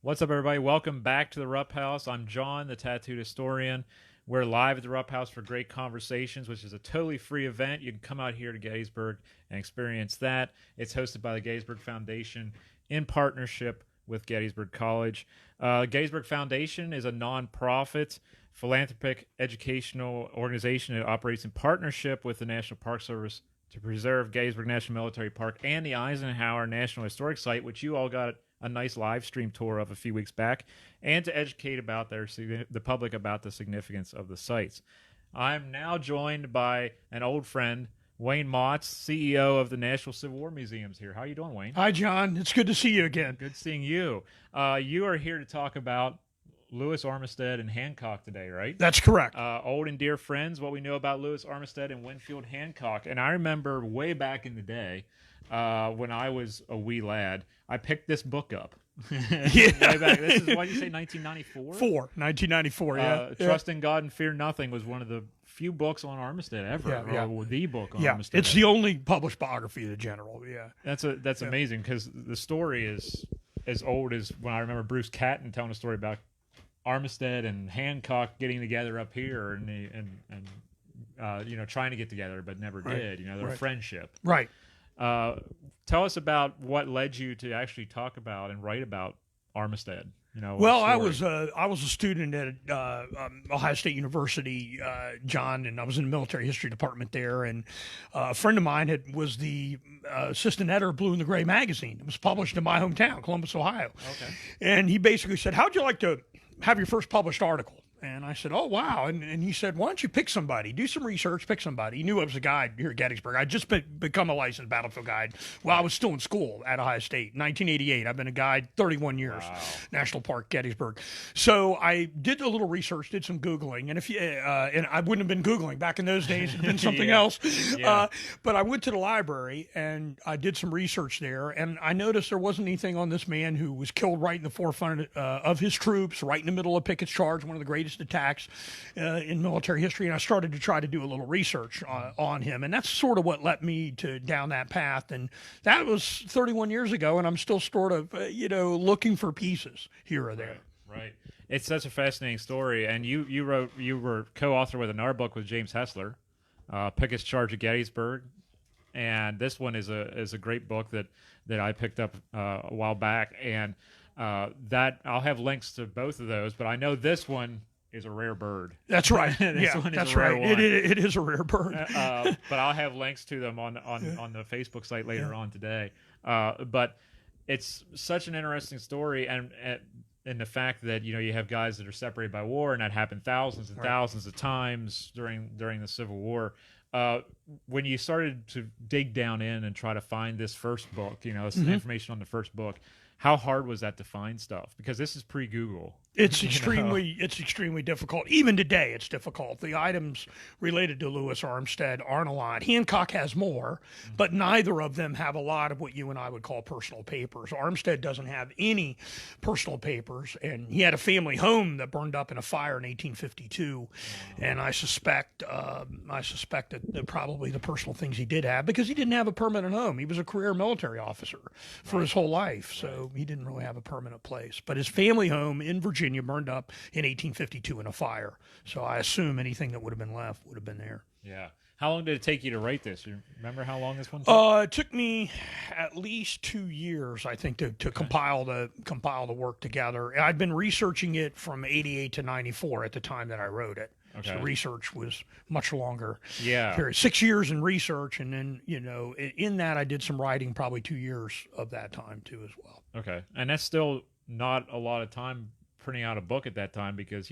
What's up, everybody? Welcome back to the Rupp House. I'm John, the tattooed historian. We're live at the Rupp House for Great Conversations, which is a totally free event. You can come out here to Gettysburg and experience that. It's hosted by the Gettysburg Foundation in partnership with Gettysburg College. Gettysburg Foundation is a nonprofit philanthropic educational organization that operates in partnership with the National Park Service to preserve Gettysburg National Military Park and the Eisenhower National Historic Site, which you all got a nice live stream tour of a few weeks back, and to educate about the public about the significance of the sites. I'm now joined by an old friend, Wayne Motts, CEO of the National Civil War Museums here. How are you doing, Wayne? Hi, John. It's good to see you again. Good seeing you. You are here to talk about Lewis Armistead and Hancock today, right? That's correct. Old and dear friends, what we know about Lewis Armistead and Winfield Hancock. And I remember way back in the day, when I was a wee lad, I picked this book up. Way back. This is, what did you say, 1994? 1994, yeah. Trust in God and Fear Nothing was one of the few books on Armistead ever, or the book on Armistead. It's the only published biography of the general, That's amazing, because the story is as old as when I remember Bruce Catton telling a story about Armistead and Hancock getting together up here and trying to get together but never did. Their friendship. Right. Tell us about what led you to actually talk about and write about Armistead. Well, I was a student at Ohio State University, John, and I was in the military history department there. And a friend of mine was the assistant editor of Blue and the Gray magazine. It was published in my hometown, Columbus, Ohio. Okay. And he basically said, "How'd you like to have your first published article?" And I said, "Oh, wow." And he said, "Why don't you pick somebody, do some research, pick somebody." He knew I was a guide here at Gettysburg. I'd just become a licensed battlefield guide while I was still in school at Ohio State, 1988. I've been a guide 31 years, Wow. National Park, Gettysburg. So I did a little research, did some Googling. And and I wouldn't have been Googling back in those days. It'd been something else. Yeah. But I went to the library and I did some research there. And I noticed there wasn't anything on this man who was killed right in the forefront of his troops, right in the middle of Pickett's charge, one of the greatest attacks in military history. And I started to try to do a little research on him, and that's sort of what led me down that path. And that was 31 years ago, and I'm still sort of looking for pieces here or there. Right. It's such a fascinating story, and you were co-author with another book with James Hessler, Pickett's Charge at Gettysburg, and this one is a great book that I picked up a while back, and that I'll have links to both of those, but I know this one is a rare bird. That's right. That's right. It is a rare bird. But I'll have links to them on the Facebook site later on today. But it's such an interesting story, and the fact that you have guys that are separated by war, and that happened thousands and thousands of times during the Civil War. When you started to dig down in and try to find this first book, some information on the first book, how hard was that to find stuff? Because this is pre-Google. It's extremely difficult. Even today, it's difficult. The items related to Lewis Armistead aren't a lot. Hancock has more, but neither of them have a lot of what you and I would call personal papers. Armistead doesn't have any personal papers, and he had a family home that burned up in a fire in 1852. And I suspect that probably the personal things he did have, because he didn't have a permanent home. He was a career military officer for his whole life, so he didn't really have a permanent place. But his family home in Virginia burned up in 1852 in a fire. So I assume anything that would have been left would have been there. Yeah. How long did it take you to write this? You remember how long this one took? It took me at least 2 years, I think, to compile the work together. I'd been researching it from 88 to 94 at the time that I wrote it. Okay. So research was much longer. Yeah. Period. 6 years in research, and then in that I did some writing, probably 2 years of that time too as well. Okay, and that's still not a lot of time printing out a book at that time, because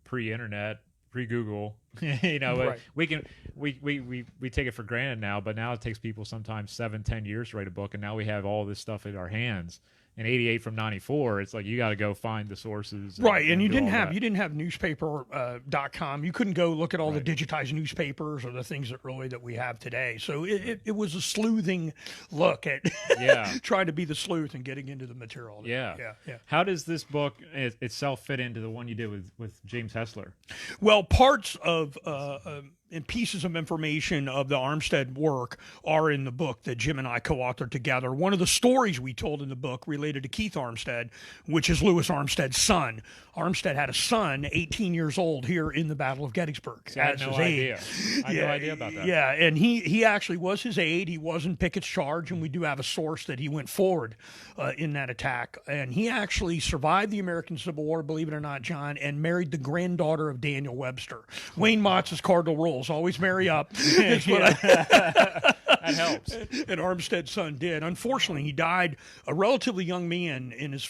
pre-internet, pre-Google, right. we take it for granted now, but now it takes people sometimes 7-10 years to write a book, and now we have all this stuff in our hands. In 88 from 94, it's like you got to go find the sources. Right, and you didn't have newspaper.com. You couldn't go look at all the digitized newspapers or the things that we have today. So it was a sleuthing look at trying to be the sleuth and getting into the material. Yeah. How does this book itself fit into the one you did with James Hessler? Well, parts of and pieces of information of the Armistead work are in the book that Jim and I co-authored together. One of the stories we told in the book related to Keith Armistead, which is Louis Armistead's son. Armistead had a son, 18 years old, here in the Battle of Gettysburg. See, I had no idea. I had no idea about that. Yeah, and he actually was his aide. He was in Pickett's charge, and we do have a source that he went forward in that attack. And he actually survived the American Civil War, believe it or not, John, and married the granddaughter of Daniel Webster. Wayne Motts' cardinal rule. Always marry up. That helps. And Armistead's son did. Unfortunately, he died a relatively young man in his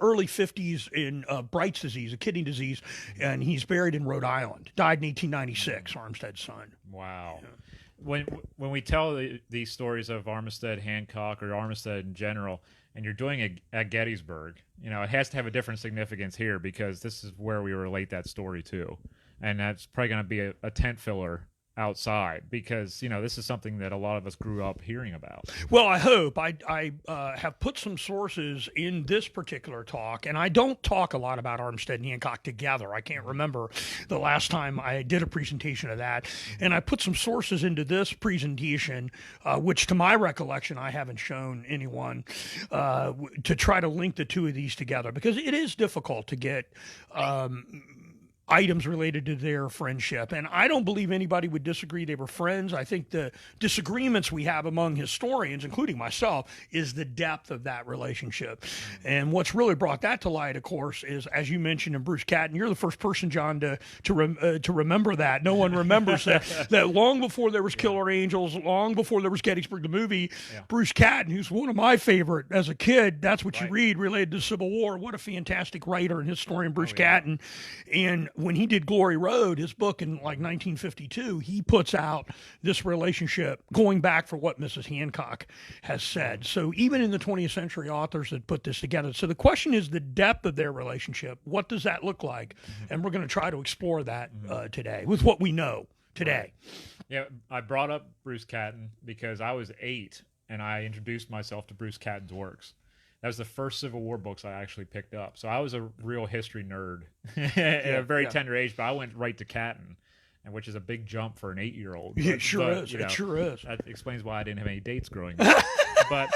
early 50s in Bright's disease, a kidney disease, and he's buried in Rhode Island. Died in 1896, Armistead's son. Wow. Yeah. When we tell these stories of Armistead, Hancock, or Armistead in general, and you're doing it at Gettysburg, it has to have a different significance here because this is where we relate that story to. And that's probably going to be a tent filler outside because, this is something that a lot of us grew up hearing about. Well, I hope. I have put some sources in this particular talk, and I don't talk a lot about Armistead and Hancock together. I can't remember the last time I did a presentation of that. And I put some sources into this presentation, which to my recollection, I haven't shown anyone, to try to link the two of these together because it is difficult to get items related to their friendship. And I don't believe anybody would disagree they were friends. I think the disagreements we have among historians, including myself, is the depth of that relationship. And what's really brought that to light, of course, is, as you mentioned in Bruce Catton, you're the first person, John, to remember that. No one remembers that long before there was Killer Angels, long before there was Gettysburg the movie, Bruce Catton, who's one of my favorite as a kid, that's what you read related to the Civil War. What a fantastic writer and historian Bruce Catton. And when he did Glory Road, his book in like 1952, he puts out this relationship going back for what Mrs. Hancock has said. So even in the 20th century authors that put this together. So the question is the depth of their relationship. What does that look like? And we're going to try to explore that today with what we know today. Yeah, I brought up Bruce Catton because I was 8 and I introduced myself to Bruce Catton's works. That was the first Civil War books I actually picked up. So I was a real history nerd at a very tender age, but I went right to Catton, which is a big jump for an 8-year-old. It sure is. It sure is. That explains why I didn't have any dates growing up. But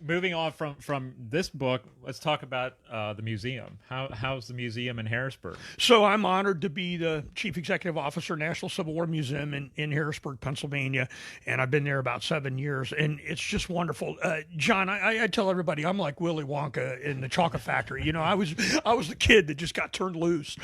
moving on from this book, let's talk about the museum. How's the museum in Harrisburg? So I'm honored to be the Chief Executive Officer, National Civil War Museum in Harrisburg, Pennsylvania, and I've been there about 7 years, and it's just wonderful. John, I tell everybody I'm like Willy Wonka in the Chocolate Factory. I was the kid that just got turned loose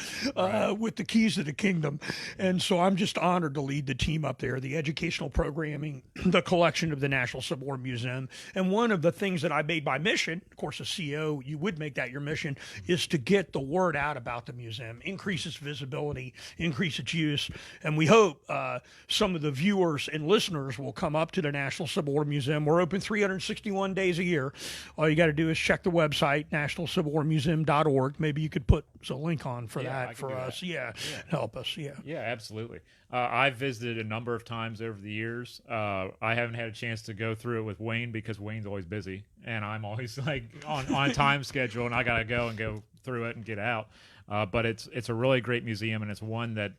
with the keys to the kingdom, and so I'm just honored to lead the team up there, the educational programming, the collection of the National Civil War Museum, and one of the things that I made my mission, of course, as CEO, you would make that your mission, is to get the word out about the museum, increase its visibility, increase its use. And we hope some of the viewers and listeners will come up to the National Civil War Museum. We're open 361 days a year. All you got to do is check the website, nationalcivilwarmuseum.org. Maybe you could put a link on for that for us. Yeah, help us. Yeah, absolutely. I've visited a number of times over the years. I haven't had a chance to go through it with Wayne because Wayne's always busy, and I'm always like on time schedule, and I gotta go through it and get out. But it's a really great museum, and it's one that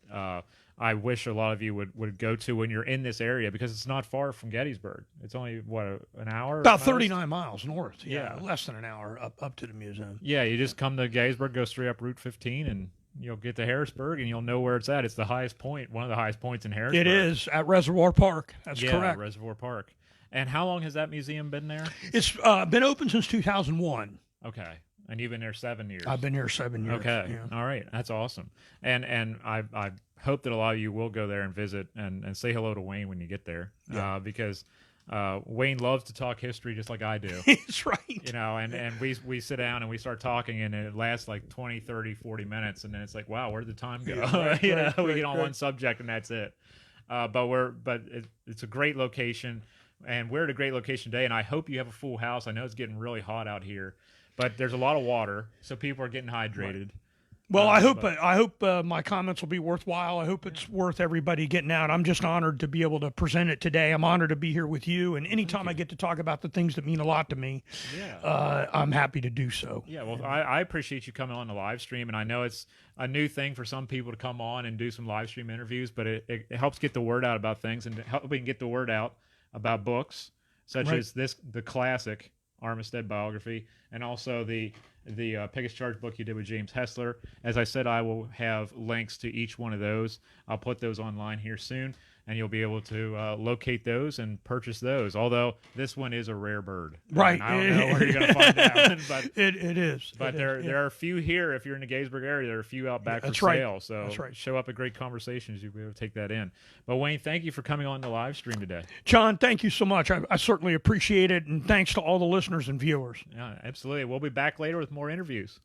I wish a lot of you would go to when you're in this area because it's not far from Gettysburg. It's only an hour, about 39 miles north. Yeah, less than an hour up to the museum. Yeah, you just come to Gettysburg, go straight up Route 15, and you'll get to Harrisburg, and you'll know where it's at. It's the highest point, one of the highest points in Harrisburg. It is at Reservoir Park. That's correct. Yeah, Reservoir Park. And how long has that museum been there? It's been open since 2001. Okay. And you've been there 7 years. I've been here 7 years. Okay. Yeah. All right. That's awesome. And I hope that a lot of you will go there and visit and say hello to Wayne when you get there. Yeah. Because Wayne loves to talk history just like I do. That's right. And we sit down and we start talking, and it lasts like 20, 30, 40 minutes, and then it's like, wow, where did the time go? Yeah, we get on one subject and that's it. But it's a great location, and we're at a great location today, and I hope you have a full house. I know it's getting really hot out here, but there's a lot of water, so people are getting hydrated. Well, I hope my comments will be worthwhile. I hope it's worth everybody getting out. I'm just honored to be able to present it today. I'm honored to be here with you. And anytime I get to talk about the things that mean a lot to me, I'm happy to do so. Yeah, well, I appreciate you coming on the live stream, and I know it's a new thing for some people to come on and do some live stream interviews, but it helps get the word out about things, and we can get the word out about books such as the classic Armistead biography, and also the Pickett's Charge book you did with James Hessler. As I said, I will have links to each one of those. I'll put those online here soon, and you'll be able to locate those and purchase those. Although this one is a rare bird, right? And I don't know where you're going to find that one, but it is. But there are a few here. If you're in the Gettysburg area, there are a few out back for sale. So show up at Great Conversations, you'll be able to take that in. But Wayne, thank you for coming on the live stream today. John, thank you so much. I certainly appreciate it, and thanks to all the listeners and viewers. Yeah, absolutely. We'll be back later with more interviews.